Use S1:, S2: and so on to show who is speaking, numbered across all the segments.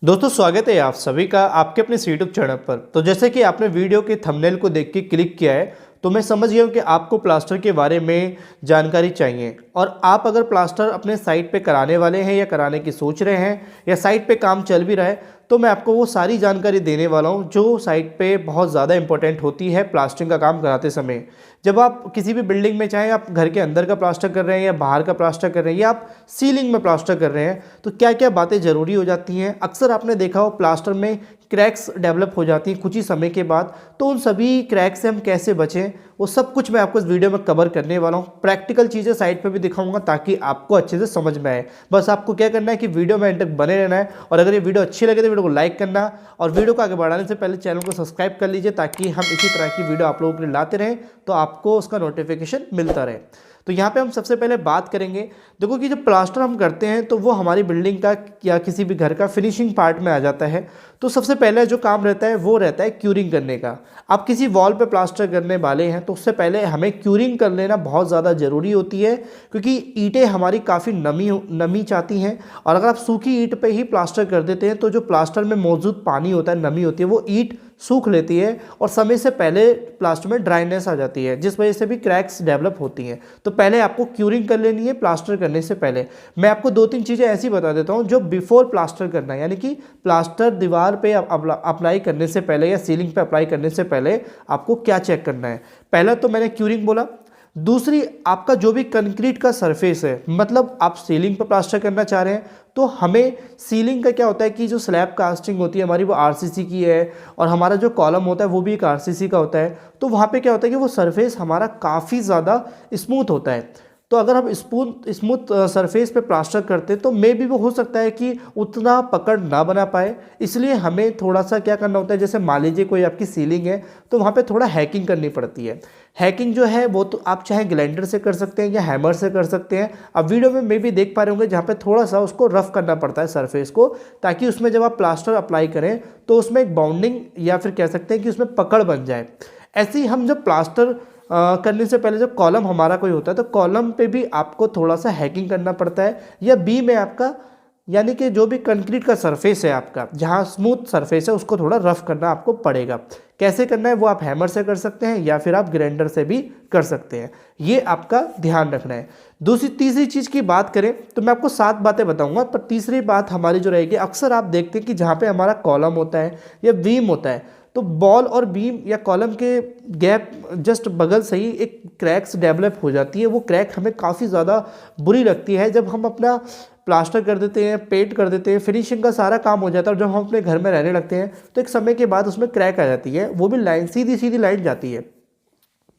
S1: दोस्तों स्वागत है आप सभी का आपके अपने यूट्यूब चैनल पर। तो जैसे कि आपने वीडियो के थंबनेल को देख के क्लिक किया है तो मैं समझ गया हूँ कि आपको प्लास्टर के बारे में जानकारी चाहिए। और आप अगर प्लास्टर अपने साइट पे कराने वाले हैं या कराने की सोच रहे हैं या साइट पे काम चल भी रहा है तो मैं आपको वो सारी जानकारी देने वाला हूँ जो साइट पे बहुत ज़्यादा इंपॉर्टेंट होती है प्लास्टरिंग का काम कराते समय। जब आप किसी भी बिल्डिंग में, चाहे आप घर के अंदर का प्लास्टर कर रहे हैं या बाहर का प्लास्टर कर रहे हैं या आप सीलिंग में प्लास्टर कर रहे हैं, तो क्या क्या बातें ज़रूरी हो जाती हैं। अक्सर आपने देखा हो प्लास्टर में क्रैक्स डेवलप हो जाती हैं कुछ ही समय के बाद, तो उन सभी क्रैक से हम कैसे बचें वो सब कुछ मैं आपको इस वीडियो में कवर करने वाला हूँ। प्रैक्टिकल चीज़ें साइट पे भी दिखाऊंगा ताकि आपको अच्छे से समझ में आए। बस आपको क्या करना है कि वीडियो में एंड तक बने रहना है, और अगर ये वीडियो अच्छी लगे तो वीडियो को लाइक करना और वीडियो को आगे बढ़ाने से पहले चैनल को सब्सक्राइब कर लीजिए ताकि हम इसी तरह की वीडियो आप लोगों के लिए लाते रहें तो आपको उसका नोटिफिकेशन मिलता रहे। तो यहाँ पे हम सबसे पहले बात करेंगे, देखो कि जब प्लास्टर हम करते हैं तो वो हमारी बिल्डिंग का या किसी भी घर का फिनिशिंग पार्ट में आ जाता है। तो सबसे पहले जो काम रहता है वो रहता है क्यूरिंग करने का। आप किसी वॉल पे प्लास्टर करने वाले हैं तो उससे पहले हमें क्यूरिंग कर लेना बहुत ज़्यादा ज़रूरी होती है, क्योंकि ईंटें हमारी काफ़ी नमी चाहती हैं। और अगर आप सूखी ईंट पे ही प्लास्टर कर देते हैं तो जो प्लास्टर में मौजूद पानी होता है, नमी होती है, वो ईंट सूख लेती है और समय से पहले प्लास्टर में ड्राइनेस आ जाती है, जिस वजह से भी क्रैक्स डेवलप होती हैं। तो पहले आपको क्यूरिंग कर लेनी है प्लास्टर करने से पहले। मैं आपको दो तीन चीज़ें ऐसी बता देता हूं जो बिफोर प्लास्टर करना है, यानी कि प्लास्टर दीवार पे अप्लाई करने से पहले या सीलिंग पे अप्लाई करने से पहले आपको क्या चेक करना है। पहला तो मैंने क्यूरिंग बोला। दूसरी, आपका जो भी कंक्रीट का सरफेस है, मतलब आप सीलिंग पर प्लास्टर करना चाह रहे हैं तो हमें सीलिंग का क्या होता है कि जो स्लैब कास्टिंग होती है हमारी वो आरसीसी की है, और हमारा जो कॉलम होता है वो भी एक आरसीसी का होता है। तो वहाँ पे क्या होता है कि वो सरफेस हमारा काफ़ी ज़्यादा स्मूथ होता है। तो अगर हम स्मूथ सरफेस पे प्लास्टर करते हैं तो मे भी वो हो सकता है कि उतना पकड़ ना बना पाए। इसलिए हमें थोड़ा सा क्या करना होता है, जैसे मान लीजिए कोई आपकी सीलिंग है तो वहाँ पे थोड़ा हैकिंग करनी पड़ती है। हैकिंग जो है वो तो आप चाहे ग्राइंडर से कर सकते हैं या हैमर से कर सकते हैं। अब वीडियो में मे भी देख पा रहे होंगे जहाँ पे थोड़ा सा उसको रफ करना पड़ता है सरफेस को, ताकि उसमें जब आप प्लास्टर अप्लाई करें तो उसमें एक बाउंडिंग या फिर कह सकते हैं कि उसमें पकड़ बन जाए। ऐसे ही हम जब प्लास्टर करने से पहले जब कॉलम हमारा कोई होता है तो कॉलम पे भी आपको थोड़ा सा हैकिंग करना पड़ता है, या बीम में आपका, यानी कि जो भी कंक्रीट का सरफेस है आपका, जहाँ स्मूथ सरफेस है उसको थोड़ा रफ करना आपको पड़ेगा। कैसे करना है वो आप हैमर से कर सकते हैं या फिर आप ग्राइंडर से भी कर सकते हैं, ये आपका ध्यान रखना है। तीसरी चीज़ की बात करें तो मैं आपको 7 बातें बताऊंगा, पर तीसरी बात हमारी जो रहेगी, अक्सर आप देखते हैं कि जहाँ पे हमारा कॉलम होता है या बीम होता है तो बॉल और बीम या कॉलम के गैप जस्ट बगल से ही एक क्रैक्स डेवलप हो जाती है। वो क्रैक हमें काफ़ी ज़्यादा बुरी लगती है। जब हम अपना प्लास्टर कर देते हैं, पेंट कर देते हैं, फिनिशिंग का सारा काम हो जाता है और जब हम अपने घर में रहने लगते हैं तो एक समय के बाद उसमें क्रैक आ जाती है, वो भी लाइन सीधी लाइन जाती है।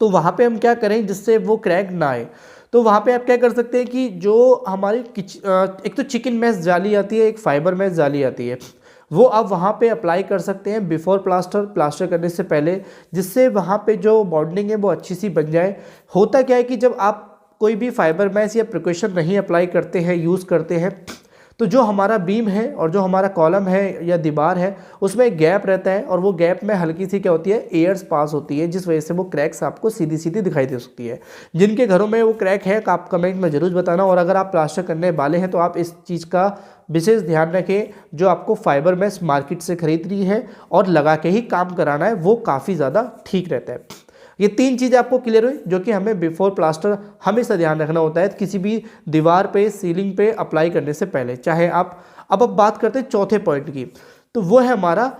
S1: तो वहाँ पे हम क्या करें जिससे वो क्रैक ना आए, तो वहाँ पे आप क्या कर सकते हैं कि जो हमारी एक तो चिकन मैश जाली आती है, एक फाइबर मैश जाली आती है, वो आप वहाँ पे अप्लाई कर सकते हैं बिफोर प्लास्टर करने से पहले, जिससे वहाँ पे जो बॉन्डिंग है वो अच्छी सी बन जाए। होता क्या है कि जब आप कोई भी फाइबर मैश या प्रिकॉशन नहीं अप्लाई करते हैं, यूज़ करते हैं, तो जो हमारा बीम है और जो हमारा कॉलम है या दीवार है उसमें एक गैप रहता है, और वो गैप में हल्की सी क्या होती है, एयर्स पास होती है, जिस वजह से वो क्रैक्स आपको सीधी दिखाई दे सकती है। जिनके घरों में वो क्रैक है आप कमेंट में ज़रूर बताना, और अगर आप प्लास्टर करने वाले हैं तो आप इस चीज़ का विशेष ध्यान रखें। जो आपको फाइबर मैश मार्केट से खरीद रही है और लगा के ही काम कराना है, वो काफ़ी ज़्यादा ठीक रहता है। ये 3 चीज़ें आपको क्लियर हुई जो कि हमें बिफोर प्लास्टर हमेशा ध्यान रखना होता है किसी भी दीवार पे, सीलिंग पे अप्लाई करने से पहले। चाहे आप अब बात करते हैं चौथे पॉइंट की, तो वो है हमारा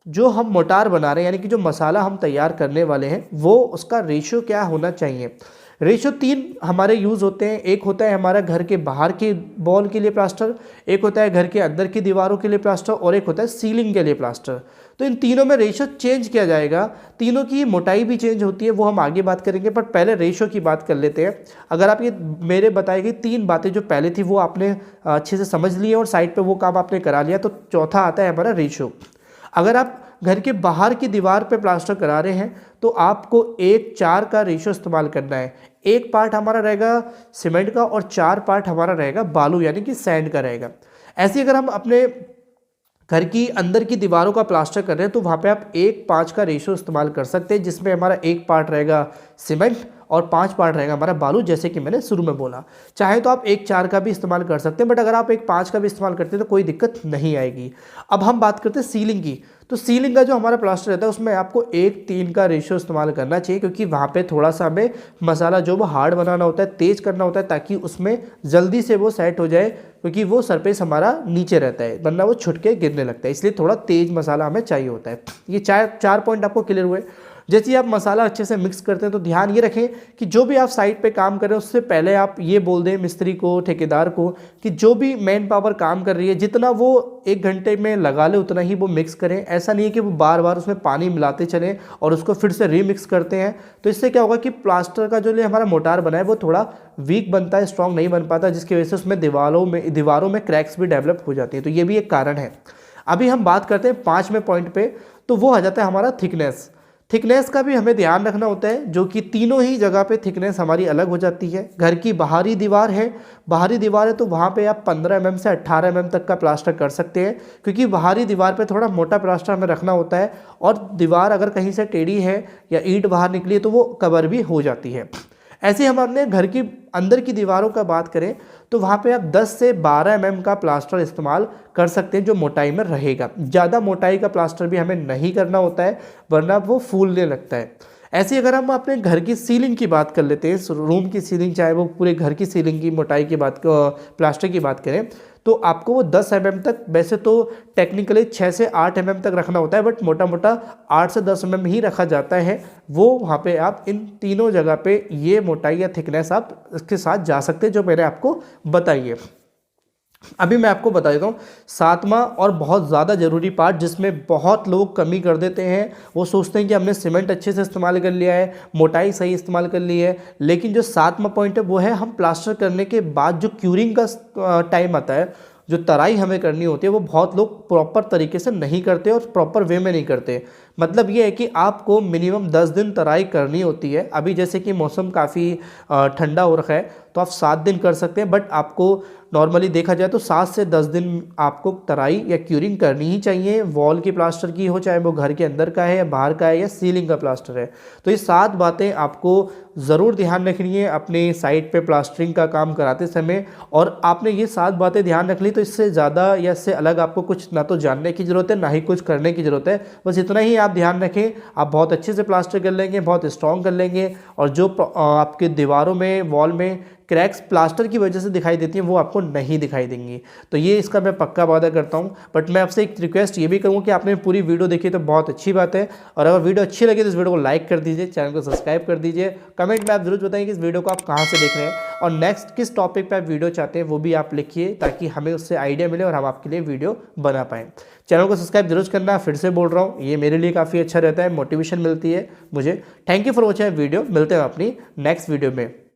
S1: जो हम मोटार बना रहे हैं, यानी कि जो मसाला हम तैयार करने वाले हैं वो उसका रेशियो क्या होना चाहिए। रेशियो 3 हमारे यूज़ होते हैं। एक होता है हमारा घर के बाहर के वॉल के लिए प्लास्टर, एक होता है घर के अंदर की दीवारों के लिए प्लास्टर, और एक होता है सीलिंग के लिए प्लास्टर। तो इन तीनों में रेशियो चेंज किया जाएगा। तीनों की मोटाई भी चेंज होती है, वो हम आगे बात करेंगे, पर पहले रेशियो की बात कर लेते हैं। अगर आप ये मेरे बताई गई 3 बातें जो पहले थी वो आपने अच्छे से समझ ली है और साइड पे वो काम आपने करा लिया, तो चौथा आता है हमारा रेशियो। अगर आप घर के बाहर की दीवार पे प्लास्टर करा रहे हैं तो आपको 1:4 का रेशियो इस्तेमाल करना है। 1 पार्ट हमारा रहेगा सीमेंट का और 4 पार्ट हमारा रहेगा बालू यानी कि सैंड का रहेगा। ऐसे अगर हम अपने घर की अंदर की दीवारों का प्लास्टर कर रहे हैं तो वहाँ पे आप 1:5 का रेशियो इस्तेमाल कर सकते हैं, जिसमें हमारा 1 पार्ट रहेगा सीमेंट और 5 पार्ट रहेगा हमारा बालू, जैसे कि मैंने शुरू में बोला। चाहे तो आप एक 4 का भी इस्तेमाल कर सकते हैं, बट अगर आप एक 5 का भी इस्तेमाल करते हैं तो कोई दिक्कत नहीं आएगी। अब हम बात करते हैं सीलिंग की। तो सीलिंग का जो हमारा प्लास्टर रहता है उसमें आपको 1:3 का रेशियो इस्तेमाल करना चाहिए, क्योंकि वहाँ पे थोड़ा सा हमें मसाला जो वो हार्ड बनाना होता है, तेज़ करना होता है, ताकि उसमें जल्दी से वो सेट हो जाए, क्योंकि वो सरफेस हमारा नीचे रहता है वरना वो छुट के गिरने लगता है, इसलिए थोड़ा तेज़ मसाला हमें चाहिए होता है। ये 4 पॉइंट आपको क्लियर हुए। जैसे ही आप मसाला अच्छे से मिक्स करते हैं तो ध्यान ये रखें कि जो भी आप साइड पे काम कर रहे हैं उससे पहले आप ये बोल दें मिस्त्री को, ठेकेदार को, कि जो भी मैन पावर काम कर रही है जितना वो 1 घंटे में लगा ले उतना ही वो मिक्स करें। ऐसा नहीं है कि वो बार बार उसमें पानी मिलाते चलें और उसको फिर से रीमिक्स करते हैं। तो इससे क्या होगा कि प्लास्टर का जो हमारा मोटार बना है वो थोड़ा वीक बनता है, स्ट्रॉन्ग नहीं बन पाता, जिसकी वजह से उसमें दीवारों में क्रैक्स भी डेवलप हो जाती हैं। तो ये भी एक कारण है। अभी हम बात करते हैं 5वें पॉइंट पे, तो वो आ जाता है हमारा थिकनेस। थिकनेस का भी हमें ध्यान रखना होता है, जो कि तीनों ही जगह पे थिकनेस हमारी अलग हो जाती है। घर की बाहरी दीवार है तो वहाँ पे आप 15 mm से 18 mm तक का प्लास्टर कर सकते हैं, क्योंकि बाहरी दीवार पे थोड़ा मोटा प्लास्टर हमें रखना होता है, और दीवार अगर कहीं से टेढ़ी है या ईंट बाहर निकली है तो वो कवर भी हो जाती है। ऐसे हम अपने घर की अंदर की दीवारों का बात करें तो वहाँ पे आप 10 से 12 mm का प्लास्टर इस्तेमाल कर सकते हैं, जो मोटाई में रहेगा। ज़्यादा मोटाई का प्लास्टर भी हमें नहीं करना होता है, वरना वो फूलने लगता है। ऐसे अगर हम अपने घर की सीलिंग की बात कर लेते हैं, रूम की सीलिंग, चाहे वो पूरे घर की सीलिंग की मोटाई की बात प्लास्टर की बात करें, तो आपको वो 10 mm तक, वैसे तो टेक्निकली 6 से 8 mm तक रखना होता है, बट मोटा मोटा 8 से 10 mm ही रखा जाता है। वो वहाँ पे आप इन तीनों जगह पे ये मोटाई या थिकनेस आप इसके साथ जा सकते हैं, जो मैंने आपको बताई है। अभी मैं आपको बता देता हूँ 7वां और बहुत ज़्यादा ज़रूरी पार्ट, जिसमें बहुत लोग कमी कर देते हैं। वो सोचते हैं कि हमने सीमेंट अच्छे से इस्तेमाल कर लिया है, मोटाई सही इस्तेमाल कर ली है, लेकिन जो 7वां पॉइंट है वो है हम प्लास्टर करने के बाद जो क्यूरिंग का टाइम आता है, जो तराई हमें करनी होती है, वो बहुत लोग प्रॉपर तरीके से नहीं करते और प्रॉपर वे में नहीं करते। मतलब ये है कि आपको मिनिमम 10 दिन तराई करनी होती है। अभी जैसे कि मौसम काफ़ी ठंडा हो रखा है तो आप 7 दिन कर सकते हैं, बट आपको नॉर्मली देखा जाए तो 7 से 10 दिन आपको तराई या क्यूरिंग करनी ही चाहिए। वॉल की प्लास्टर की हो, चाहे वो घर के अंदर का है या बाहर का है या सीलिंग का प्लास्टर है। तो ये 7 बातें आपको ज़रूर ध्यान रखनी है अपने साइट पे प्लास्टरिंग का काम कराते समय, और आपने ये 7 बातें ध्यान रख ली तो इससे ज़्यादा या इससे अलग आपको कुछ ना तो जानने की ज़रूरत है, ना ही कुछ करने की ज़रूरत है। बस इतना ही आप ध्यान रखें, आप बहुत अच्छे से प्लास्टर कर लेंगे, बहुत स्ट्रॉन्ग कर लेंगे, और जो आपके दीवारों में, वॉल में क्रैक्स प्लास्टर की वजह से दिखाई देती हैं वो आपको नहीं दिखाई देंगी। तो ये इसका मैं पक्का वादा करता हूँ। बट मैं आपसे एक रिक्वेस्ट ये भी करूँगा कि आपने पूरी वीडियो देखी तो बहुत अच्छी बात है, और अगर वीडियो अच्छी लगी तो इस वीडियो को लाइक कर दीजिए, चैनल को सब्सक्राइब कर दीजिए। कमेंट में आप जरूर बताएं कि इस वीडियो को आप कहाँ से देख रहे हैं, और नेक्स्ट किस टॉपिक पर आप वीडियो चाहते हैं वो भी आप लिखिए, ताकि हमें उससे आइडिया मिले और हम आपके लिए वीडियो बना पाएँ। चैनल को सब्सक्राइब जरूर करना, फिर से बोल रहा हूँ, ये मेरे लिए काफ़ी अच्छा रहता है, मोटिवेशन मिलती है मुझे। Thank you for watching video. मिलते हैं अपनी नेक्स्ट वीडियो में।